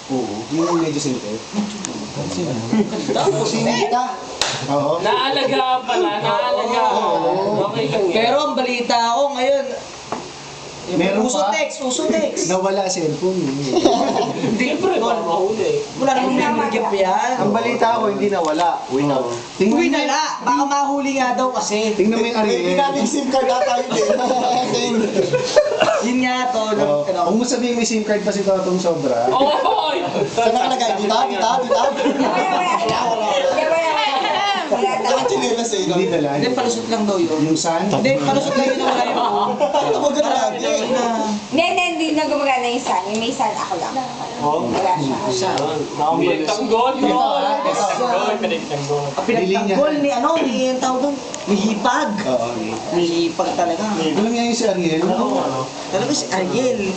Oo, yung medyo simple. Tapos, Oo. Naalagaan pala, naalagaan. Okay lang yan. pero ang balita ako ngayon, Meron uso pa? text. Nawala cellphone. Siyempre, baka mahuli. Wala namang memory gap yan. Ang balita ko, hindi nawala. Winaw. Tingnan Uy, mo, nala. Baka mahuli nga daw kasi. tingnan mo yung Hindi Ariel. natin SIM card ata yun. Yun nga to. Oo. Kung mo sabihin may SIM card pa si Totong sobra. Oy! Saan nakalagay? Dito. Dapat chinelas eh. Hindi dala. Hindi, palusot lang daw yun. Yung sun. Hindi, palusot lang yun na wala yung phone. Ano ba ganun lagi? Hindi na gumagana yung sun. Yung may sun, ako lang. Wala siya. Pinagtanggol, tol! Pinagtanggol. Pinagtanggol ni ano, ni yung tawag doon, ni hipag. Oo. Ni hipag talaga. Alam niya yung si Ariel? Talaga si Ariel.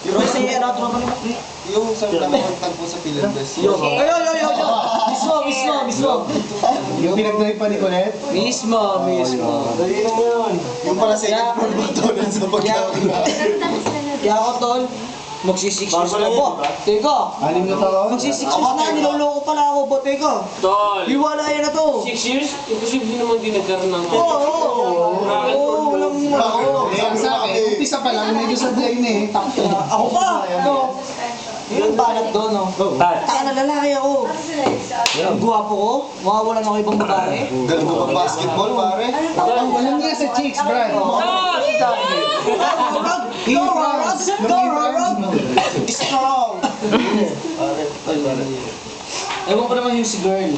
Pero si ano, tropa ni Yung sa tagpo sa Pilandas. Yo. Mismo. Yung pinag-drive pa ni Colette? Mismo. Dali mo yun. Yung pala second floor ba ito na sa pagkakita. Kaya ako, tol, magsi-6 years na po. Teka, 6 na taon? magsi-6 years na, niloloko pala ako po. Teka, Tol! hiwala yan na to. 6 years? Imposible naman din nagkaroon ng... Walang Eh, ang sa akin, umpisa pa lang, medyo sablay na eh. Ako pa, no? Yung banat doon, no? Taka na lalaki ako. Ang guwapo ko, mawawalan ako ibang babae. Galing ko pag basketball, pare. Alam niya sa chicks, Brad. Go, Rorog! Strong! Ewan ko naman yung si girl.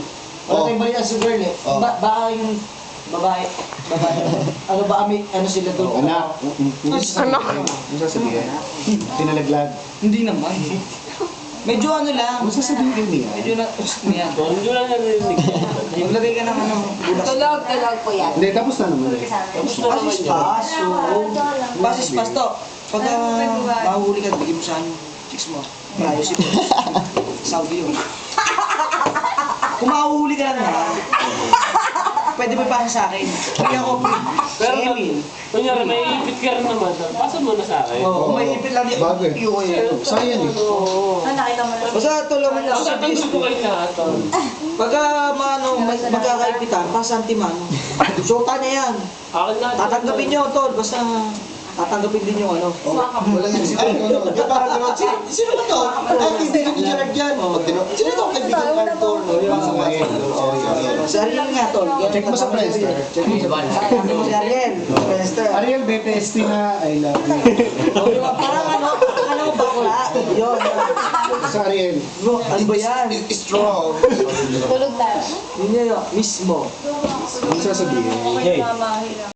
Wala tayong balita si girl eh. Oh. Baka yung babae. Ano ba kami, ano sila doon? Anak. Ano sasabihin? Pinalaglag. Hindi naman. Medyo ano lang. Ano sasabihin niya? Medyo na, niyan. Hindi lang narinig. Maglagay ka ng ano, bulas. Tulog po yan. Hindi, tapos na naman. Tapos na naman Pasis yan. pas, pasis pas to. Pagka mahuli ka, bigyan mo sa ano, chicks mo. Privacy mo. Saudi yun. Kung mahuli ka lang naman, pwede mo ipasa sa akin. Bigyan ko free. Si Pero, Emil. kunyari, may ipit ka rin naman. Pasa mo na sa akin. Oo, may ipit lang Bago eh. yun. Sayang eh. Oo. Nakita mo na. Basta ito lang mo Basta tanggol ko kayo lahat, tol. Pagka magkakaipitan, pasantimano. Shota niya yan. Akin na. Tatanggapin niyo, tol. Basta tatanggapin din yung ano. Wala niya si Totong. Yung parang gano'n, sino ba to? Hindi ko Gerard yan. Sino ito kaibigan ng Arthur? Sa Ariel. Si Ariel nga, tol. Check mo sa Friendster. Check mo sa Friendster. Sabi mo si Ariel. Friendster. Ariel, BTST na I love you. Parang ano, bakla. Yun. Sa Ariel. Bro, ano ba yan? Strong. Tulog tayo. Yun yun, mismo. Ano sasabihin? Okay, mama.